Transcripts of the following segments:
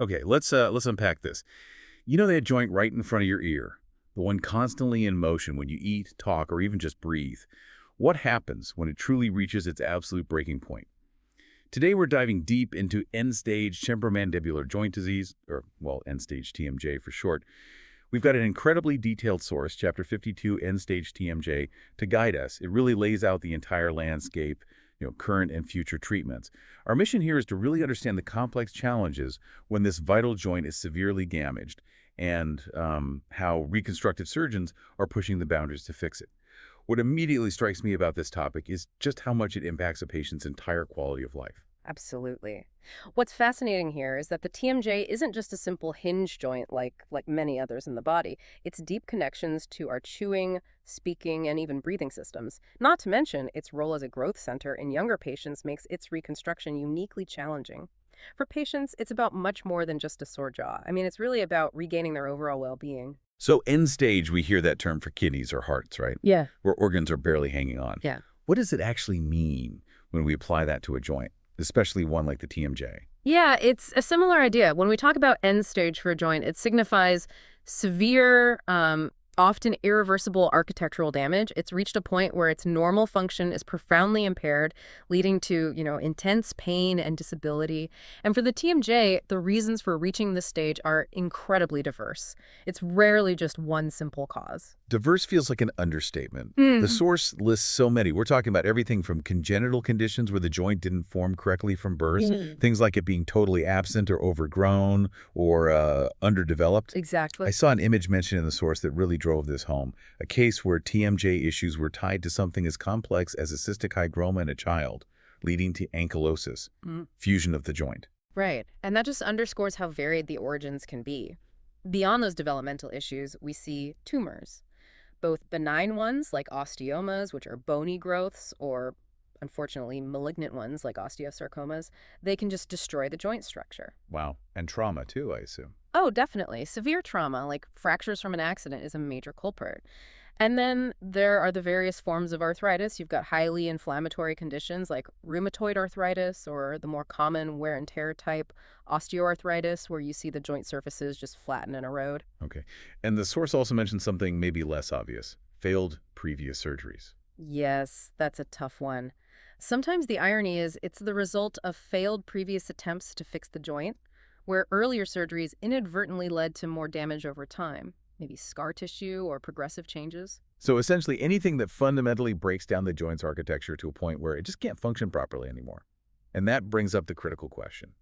Okay, let's unpack this. You know that joint right in front of your ear, the one constantly in motion when you eat, talk, or even just breathe. What happens when it truly reaches its absolute breaking point? Today we're diving deep into end-stage temporomandibular joint disease, or, well, end-stage TMJ for short. We've got an incredibly detailed source, Chapter 52, End Stage TMJ, to guide us. It really lays out the entire landscape, current and future treatments. Our mission here is to really understand the complex challenges when this vital joint is severely damaged and how reconstructive surgeons are pushing the boundaries to fix it. What immediately strikes me about this topic is just how much it impacts a patient's entire quality of life. Absolutely. What's fascinating here is that the TMJ isn't just a simple hinge joint like many others in the body. It's deep connections to our chewing, speaking, and even breathing systems. Not to mention, its role as a growth center in younger patients makes its reconstruction uniquely challenging. For patients, it's about much more than just a sore jaw. I mean, it's really about regaining their overall well-being. So end stage, we hear that term for kidneys or hearts, right? Yeah. Where organs are barely hanging on. Yeah. What does it actually mean when we apply that to a joint, especially one like the TMJ? Yeah, it's a similar idea. When we talk about end stage for a joint, it signifies severe, often irreversible architectural damage. It's reached a point where its normal function is profoundly impaired, leading to, intense pain and disability. And for the TMJ, the reasons for reaching this stage are incredibly diverse. It's rarely just one simple cause. Diverse feels like an understatement. The source lists so many. We're talking about everything from congenital conditions where the joint didn't form correctly from birth, things like it being totally absent or overgrown or underdeveloped. Exactly. I saw an image mentioned in the source that really drove this home, a case where TMJ issues were tied to something as complex as a cystic hygroma in a child, leading to ankylosis, fusion of the joint. Right. And that just underscores how varied the origins can be. Beyond those developmental issues, we see tumors. Both benign ones, like osteomas, which are bony growths, or unfortunately malignant ones, like osteosarcomas, they can just destroy the joint structure. Wow. And trauma, too, I assume. Oh, definitely. Severe trauma, like fractures from an accident, is a major culprit. And then there are the various forms of arthritis. You've got highly inflammatory conditions like rheumatoid arthritis, or the more common wear and tear type osteoarthritis, where you see the joint surfaces just flatten and erode. Okay. And the source also mentioned something maybe less obvious, failed previous surgeries. Yes, that's a tough one. Sometimes the irony is it's the result of failed previous attempts to fix the joint, where earlier surgeries inadvertently led to more damage over time, maybe scar tissue or progressive changes. So essentially anything that fundamentally breaks down the joint's architecture to a point where it just can't function properly anymore. And that brings up the critical question.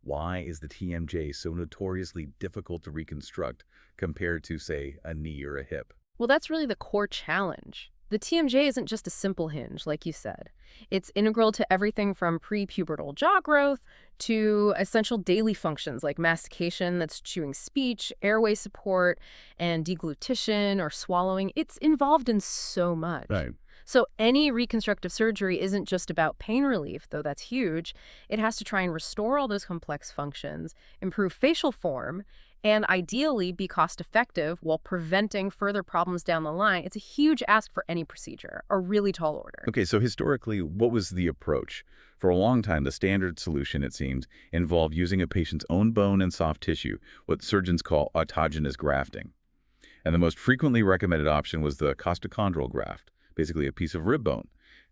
Why is the TMJ so notoriously difficult to reconstruct compared to, say, a knee or a hip? Well, that's really the core challenge. The TMJ isn't just a simple hinge, like you said. It's integral to everything from prepubertal jaw growth to essential daily functions like mastication, that's chewing speech, airway support, and deglutition or swallowing. It's involved in so much. Right. So any reconstructive surgery isn't just about pain relief, though that's huge. It has to try and restore all those complex functions, improve facial form, and ideally be cost-effective while preventing further problems down the line. It's a huge ask for any procedure, a really tall order. Okay, so historically, what was the approach? For a long time, the standard solution, it seems, involved using a patient's own bone and soft tissue, what surgeons call autogenous grafting. And the most frequently recommended option was the costochondral graft, basically a piece of rib bone.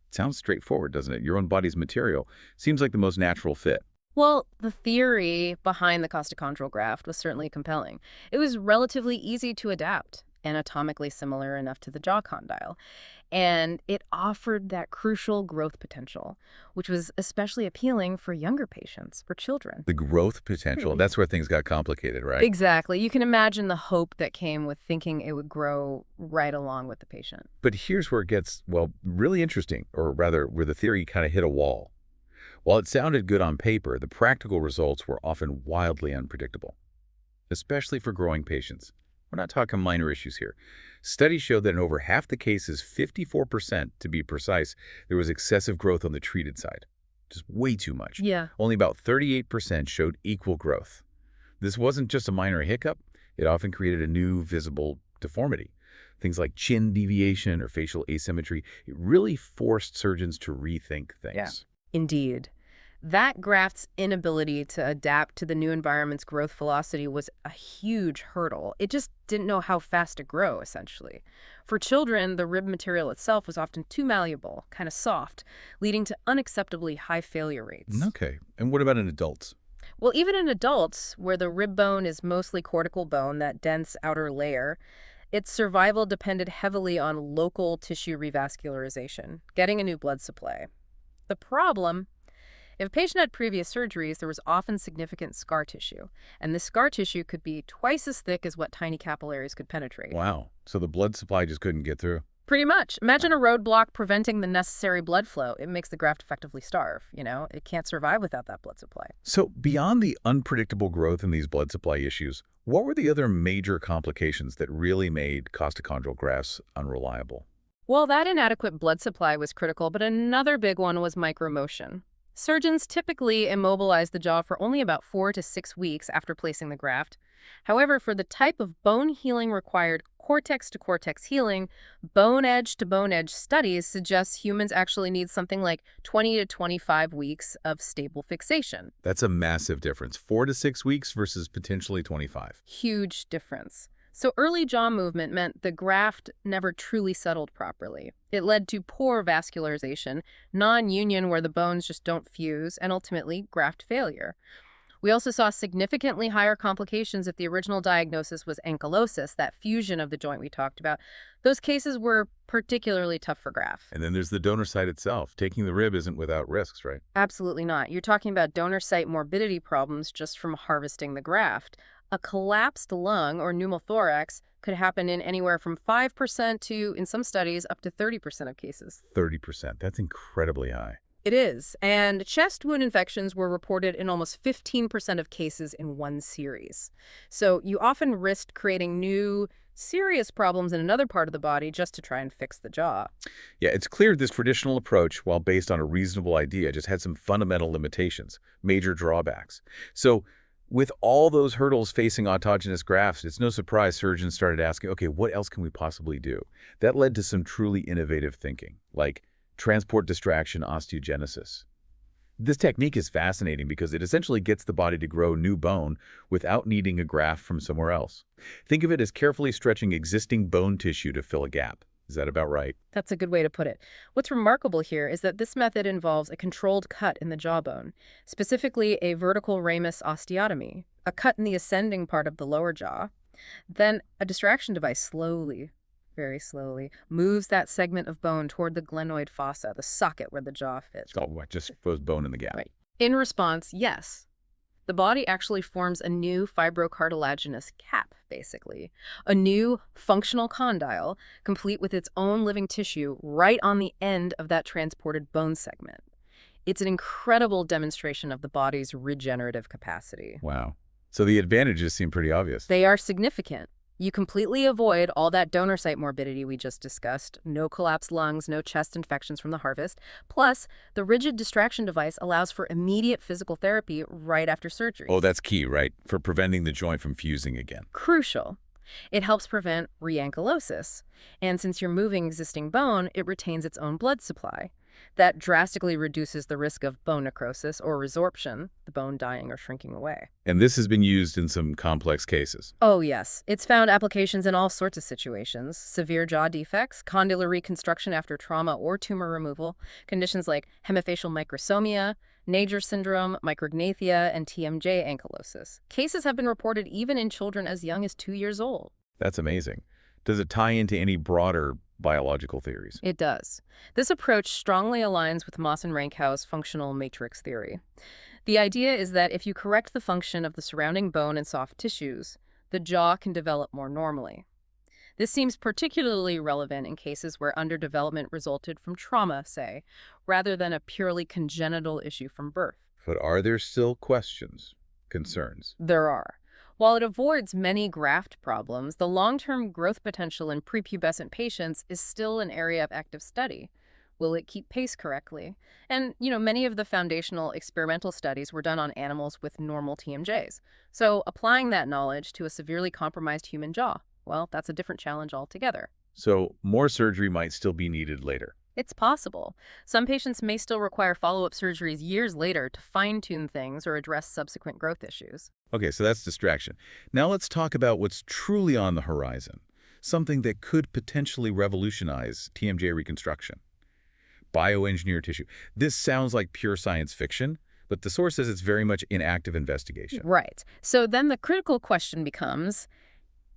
It sounds straightforward, doesn't it? Your own body's material seems like the most natural fit. Well, the theory behind the costochondral graft was certainly compelling. It was relatively easy to adapt, anatomically similar enough to the jaw condyle, and it offered that crucial growth potential, which was especially appealing for younger patients, for children. The growth potential, that's where things got complicated, right? Exactly. You can imagine the hope that came with thinking it would grow right along with the patient. But here's where it gets, well, really interesting, or rather, where the theory kind of hit a wall. While it sounded good on paper, the practical results were often wildly unpredictable, especially for growing patients. We're not talking minor issues here. Studies showed that in over half the cases, 54% to be precise, there was excessive growth on the treated side. Just way too much. Yeah. Only about 38% showed equal growth. This wasn't just a minor hiccup. It often created a new visible deformity. Things like chin deviation or facial asymmetry. It really forced surgeons to rethink things. Yeah. Indeed. That graft's inability to adapt to the new environment's growth velocity was a huge hurdle. It just didn't know how fast to grow, essentially. For children, the rib material itself was often too malleable, kind of soft, leading to unacceptably high failure rates. Okay. And what about in adults? Well, even in adults, where the rib bone is mostly cortical bone, that dense outer layer, its survival depended heavily on local tissue revascularization, getting a new blood supply. The problem, if a patient had previous surgeries, there was often significant scar tissue, and this scar tissue could be twice as thick as what tiny capillaries could penetrate. Wow. So the blood supply just couldn't get through. Pretty much. Imagine a roadblock preventing the necessary blood flow. It makes the graft effectively starve, It can't survive without that blood supply. So beyond the unpredictable growth in these blood supply issues, what were the other major complications that really made costochondral grafts unreliable? Well, that inadequate blood supply was critical, but another big one was micromotion. Surgeons typically immobilize the jaw for only about 4 to 6 weeks after placing the graft. However, for the type of bone healing required cortex-to-cortex healing, bone edge-to-bone edge studies suggest humans actually need something like 20 to 25 weeks of stable fixation. That's a massive difference. 4 to 6 weeks versus potentially 25. Huge difference. So early jaw movement meant the graft never truly settled properly. It led to poor vascularization, non-union where the bones just don't fuse, and ultimately graft failure. We also saw significantly higher complications if the original diagnosis was ankylosis, that fusion of the joint we talked about. Those cases were particularly tough for graft. And then there's the donor site itself. Taking the rib isn't without risks, right? Absolutely not. You're talking about donor site morbidity problems just from harvesting the graft. A collapsed lung or pneumothorax could happen in anywhere from 5% to, in some studies, up to 30% of cases. 30%. That's incredibly high. It is. And chest wound infections were reported in almost 15% of cases in one series. So you often risked creating new, serious problems in another part of the body just to try and fix the jaw. Yeah, it's clear this traditional approach, while based on a reasonable idea, just had some fundamental limitations, major drawbacks. So with all those hurdles facing autogenous grafts, it's no surprise surgeons started asking, okay, what else can we possibly do? That led to some truly innovative thinking, like transport distraction osteogenesis. This technique is fascinating because it essentially gets the body to grow new bone without needing a graft from somewhere else. Think of it as carefully stretching existing bone tissue to fill a gap. Is that about right? That's a good way to put it. What's remarkable here is that this method involves a controlled cut in the jawbone, specifically a vertical ramus osteotomy, a cut in the ascending part of the lower jaw. Then a distraction device slowly, very slowly, moves that segment of bone toward the glenoid fossa, the socket where the jaw fits. Oh, what, just throws bone in the gap. Right. In response, yes. The body actually forms a new fibrocartilaginous cap, basically. A new functional condyle, complete with its own living tissue right on the end of that transported bone segment. It's an incredible demonstration of the body's regenerative capacity. Wow. So the advantages seem pretty obvious. They are significant. You completely avoid all that donor site morbidity we just discussed. No collapsed lungs, no chest infections from the harvest. Plus, the rigid distraction device allows for immediate physical therapy right after surgery. Oh, that's key, right? For preventing the joint from fusing again. Crucial. It helps prevent reankylosis. And since you're moving existing bone, it retains its own blood supply. That drastically reduces the risk of bone necrosis or resorption, the bone dying or shrinking away. And this has been used in some complex cases. Oh, yes. It's found applications in all sorts of situations. Severe jaw defects, condylar reconstruction after trauma or tumor removal, conditions like hemifacial microsomia, Nager syndrome, micrognathia, and TMJ ankylosis. Cases have been reported even in children as young as 2 years old. That's amazing. Does it tie into any broader biological theories? It does. This approach strongly aligns with Moss and Rankau's functional matrix theory. The idea is that if you correct the function of the surrounding bone and soft tissues, the jaw can develop more normally. This seems particularly relevant in cases where underdevelopment resulted from trauma, say, rather than a purely congenital issue from birth. But are there still questions, concerns? There are. While it avoids many graft problems, the long-term growth potential in prepubescent patients is still an area of active study. Will it keep pace correctly? And, many of the foundational experimental studies were done on animals with normal TMJs. So applying that knowledge to a severely compromised human jaw, well, that's a different challenge altogether. So more surgery might still be needed later. It's possible. Some patients may still require follow-up surgeries years later to fine-tune things or address subsequent growth issues. Okay, so that's distraction. Now let's talk about what's truly on the horizon, something that could potentially revolutionize TMJ reconstruction. Bioengineered tissue. This sounds like pure science fiction, but the source says it's very much in active investigation. Right. So then the critical question becomes,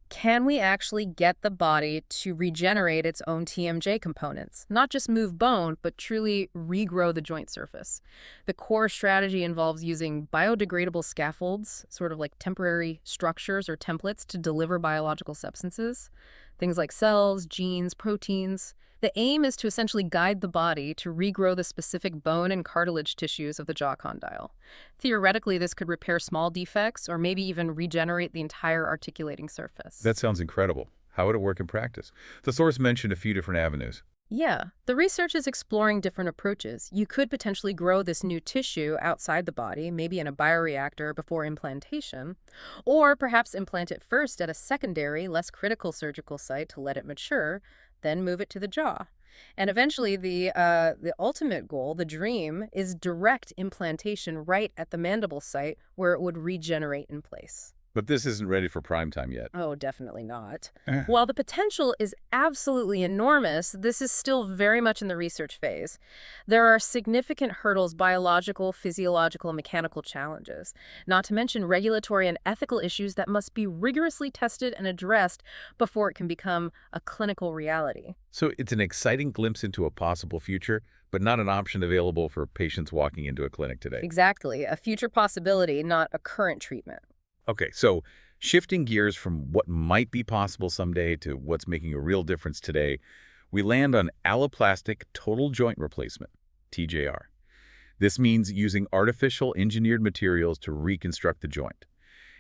can we actually get the body to regenerate its own TMJ components? Not just move bone, but truly regrow the joint surface. The core strategy involves using biodegradable scaffolds, sort of like temporary structures or templates to deliver biological substances, things like cells, genes, proteins. The aim is to essentially guide the body to regrow the specific bone and cartilage tissues of the jaw condyle. Theoretically, this could repair small defects or maybe even regenerate the entire articulating surface. That sounds incredible. How would it work in practice? The source mentioned a few different avenues. Yeah, the research is exploring different approaches. You could potentially grow this new tissue outside the body, maybe in a bioreactor before implantation, or perhaps implant it first at a secondary, less critical surgical site to let it mature, then move it to the jaw. And eventually, the ultimate goal, the dream, is direct implantation right at the mandible site where it would regenerate in place. But this isn't ready for prime time yet. Oh, definitely not. While the potential is absolutely enormous, this is still very much in the research phase. There are significant hurdles, biological, physiological, and mechanical challenges, not to mention regulatory and ethical issues that must be rigorously tested and addressed before it can become a clinical reality. So it's an exciting glimpse into a possible future, but not an option available for patients walking into a clinic today. Exactly. A future possibility, not a current treatment. Okay, so shifting gears from what might be possible someday to what's making a real difference today, we land on alloplastic total joint replacement, TJR. This means using artificial engineered materials to reconstruct the joint,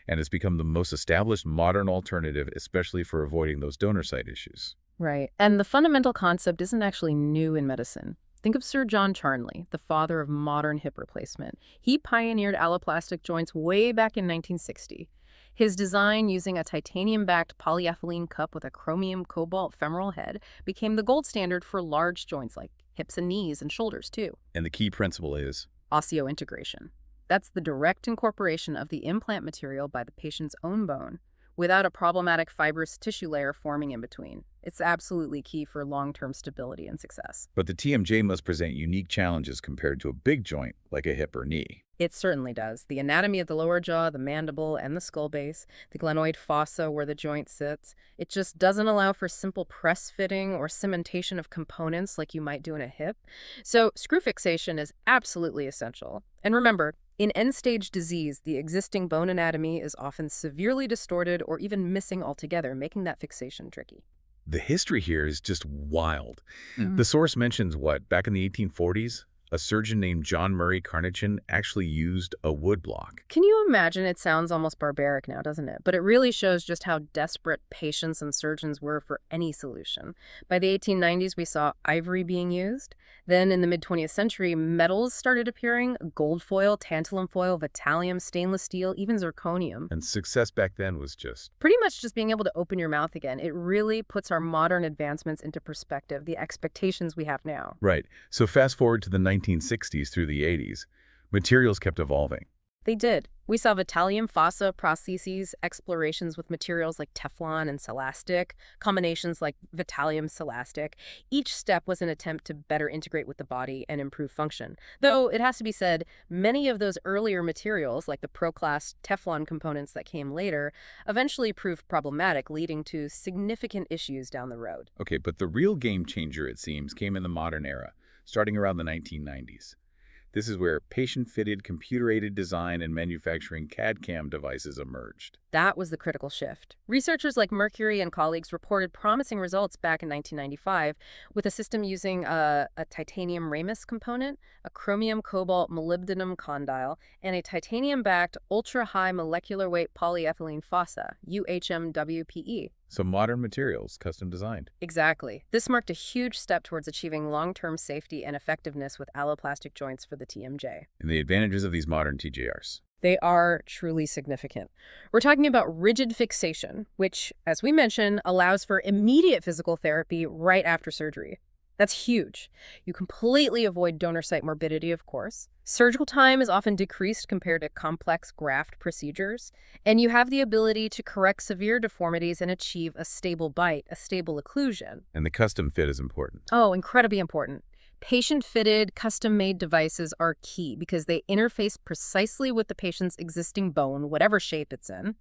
and it's become the most established modern alternative, especially for avoiding those donor site issues. Right. And the fundamental concept isn't actually new in medicine. Think of Sir John Charnley, the father of modern hip replacement. He pioneered alloplastic joints way back in 1960. His design using a titanium-backed polyethylene cup with a chromium cobalt femoral head became the gold standard for large joints like hips and knees and shoulders, too. And the key principle is? Osseointegration. That's the direct incorporation of the implant material by the patient's own bone, without a problematic fibrous tissue layer forming in between. It's absolutely key for long-term stability and success. But the TMJ must present unique challenges compared to a big joint like a hip or knee. It certainly does. The anatomy of the lower jaw, the mandible, and the skull base, the glenoid fossa where the joint sits, it just doesn't allow for simple press fitting or cementation of components like you might do in a hip. So screw fixation is absolutely essential. And remember, in end-stage disease, the existing bone anatomy is often severely distorted or even missing altogether, making that fixation tricky. The history here is just wild. The source mentions back in the 1840s, a surgeon named John Murray Carnachan actually used a wood block. Can you imagine? It sounds almost barbaric now, doesn't it? But it really shows just how desperate patients and surgeons were for any solution. By the 1890s, we saw ivory being used. Then in the mid-20th century, metals started appearing: gold foil, tantalum foil, Vitalium, stainless steel, even zirconium. And success back then was just... Pretty much just being able to open your mouth again. It really puts our modern advancements into perspective, the expectations we have now. Right. So fast forward to the 1960s through the 80s, materials kept evolving. They did. We saw Vitalium fossa prostheses, explorations with materials like Teflon and Celastic, combinations like Vitalium Celastic. Each step was an attempt to better integrate with the body and improve function. Though, it has to be said, many of those earlier materials, like the Pro-class Teflon components that came later, eventually proved problematic, leading to significant issues down the road. Okay, but the real game changer, it seems, came in the modern era, starting around the 1990s. This is where patient-fitted, computer-aided design and manufacturing CAD/CAM devices emerged. That was the critical shift. Researchers like Mercury and colleagues reported promising results back in 1995 with a system using a titanium ramus component, a chromium cobalt molybdenum condyle, and a titanium-backed ultra-high molecular weight polyethylene fossa, UHMWPE. So modern materials, custom designed. Exactly. This marked a huge step towards achieving long-term safety and effectiveness with alloplastic joints for the TMJ. And the advantages of these modern TJRs. They are truly significant. We're talking about rigid fixation, which, as we mentioned, allows for immediate physical therapy right after surgery. That's huge. You completely avoid donor site morbidity, of course. Surgical time is often decreased compared to complex graft procedures, and you have the ability to correct severe deformities and achieve a stable bite, a stable occlusion. And the custom fit is important. Oh, incredibly important. Patient-fitted, custom-made devices are key because they interface precisely with the patient's existing bone, whatever shape it's in.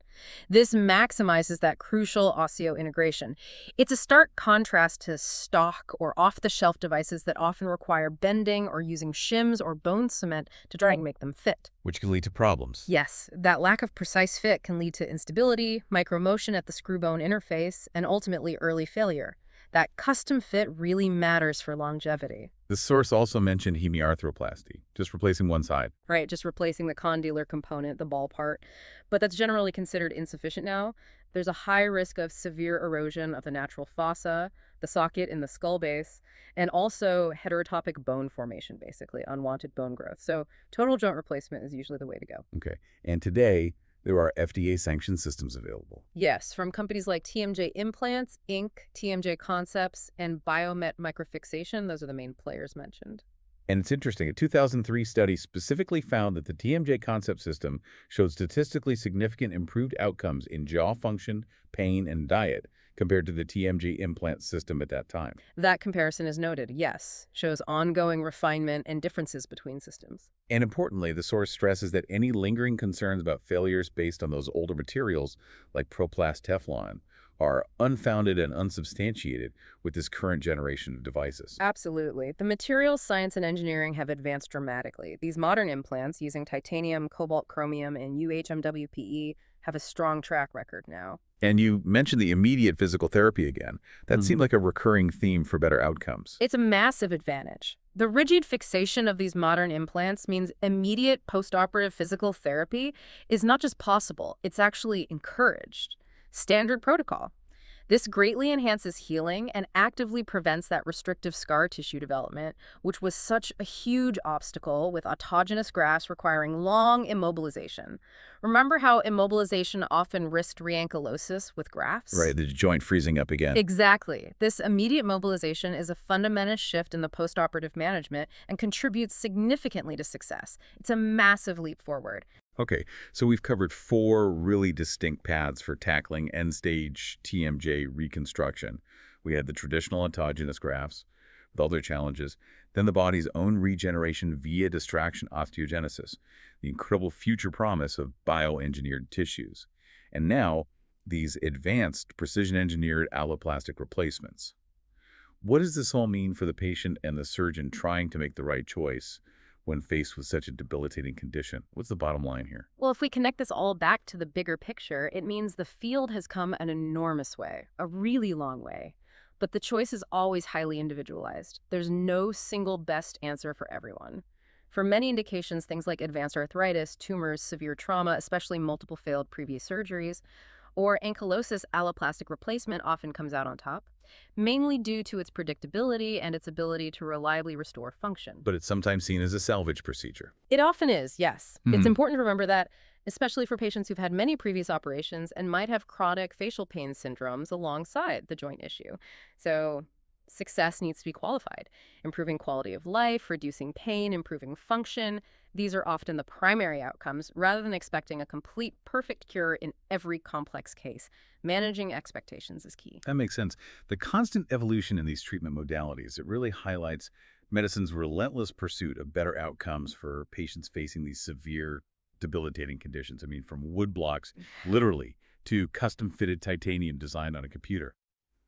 This maximizes that crucial osseointegration. It's a stark contrast to stock or off-the-shelf devices that often require bending or using shims or bone cement to try and make them fit. Which can lead to problems. Yes, that lack of precise fit can lead to instability, micromotion at the screw-bone interface, and ultimately early failure. That custom fit really matters for longevity. The source also mentioned hemiarthroplasty, just replacing one side. Right, just replacing the condylar component, the ball part. But that's generally considered insufficient now. There's a high risk of severe erosion of the natural fossa, the socket in the skull base, and also heterotopic bone formation, basically, unwanted bone growth. So total joint replacement is usually the way to go. Okay. And today, there are FDA-sanctioned systems available. Yes, from companies like TMJ Implants, Inc., TMJ Concepts, and Biomet Microfixation. Those are the main players mentioned. And it's interesting, a 2003 study specifically found that the TMJ concept system showed statistically significant improved outcomes in jaw function, pain, and diet compared to the TMJ implant system at that time. That comparison is noted, yes, shows ongoing refinement and differences between systems. And importantly, the source stresses that any lingering concerns about failures based on those older materials, like Proplast Teflon, are unfounded and unsubstantiated with this current generation of devices. Absolutely. The materials science and engineering have advanced dramatically. These modern implants using titanium, cobalt, chromium, and UHMWPE have a strong track record now. And you mentioned the immediate physical therapy again. That seemed like a recurring theme for better outcomes. It's a massive advantage. The rigid fixation of these modern implants means immediate postoperative physical therapy is not just possible, it's actually encouraged. Standard protocol. This greatly enhances healing and actively prevents that restrictive scar tissue development, which was such a huge obstacle with autogenous grafts requiring long immobilization. Remember how immobilization often risked reankylosis with grafts? Right, the joint freezing up again. Exactly. This immediate mobilization is a fundamental shift in the postoperative management and contributes significantly to success. It's a massive leap forward. Okay, so we've covered 4 really distinct paths for tackling end-stage TMJ reconstruction. We had the traditional autogenous grafts with all their challenges, then the body's own regeneration via distraction osteogenesis, the incredible future promise of bioengineered tissues, and now these advanced precision-engineered alloplastic replacements. What does this all mean for the patient and the surgeon trying to make the right choice when faced with such a debilitating condition? What's the bottom line here? Well, if we connect this all back to the bigger picture, it means the field has come an enormous way, a really long way. But the choice is always highly individualized. There's no single best answer for everyone. For many indications, things like advanced arthritis, tumors, severe trauma, especially multiple failed previous surgeries, or ankylosis, alloplastic replacement often comes out on top, mainly due to its predictability and its ability to reliably restore function. But it's sometimes seen as a salvage procedure. It often is, yes. It's important to remember that, especially for patients who've had many previous operations and might have chronic facial pain syndromes alongside the joint issue. So success needs to be qualified. Improving quality of life, reducing pain, improving function. These are often the primary outcomes, rather than expecting a complete, perfect cure in every complex case. Managing expectations is key. That makes sense. The constant evolution in these treatment modalities, it really highlights medicine's relentless pursuit of better outcomes for patients facing these severe, debilitating conditions. I mean, from wood blocks, literally, to custom-fitted titanium designed on a computer.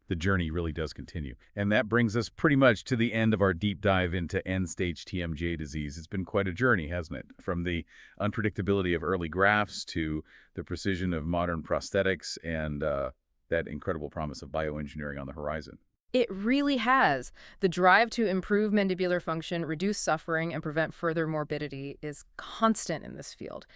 The journey really does continue. And that brings us pretty much to the end of our deep dive into end-stage TMJ disease. It's been quite a journey, hasn't it? From the unpredictability of early grafts to the precision of modern prosthetics and that incredible promise of bioengineering on the horizon. It really has. The drive to improve mandibular function, reduce suffering, and prevent further morbidity is constant in this field.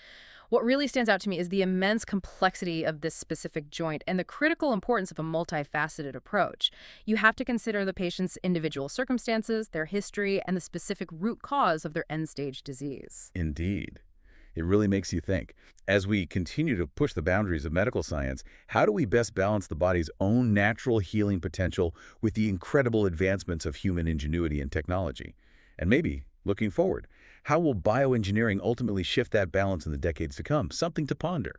What really stands out to me is the immense complexity of this specific joint and the critical importance of a multifaceted approach. You have to consider the patient's individual circumstances, their history, and the specific root cause of their end-stage disease. Indeed. It really makes you think. As we continue to push the boundaries of medical science, how do we best balance the body's own natural healing potential with the incredible advancements of human ingenuity and technology? And maybe, looking forward, how will bioengineering ultimately shift that balance in the decades to come? Something to ponder.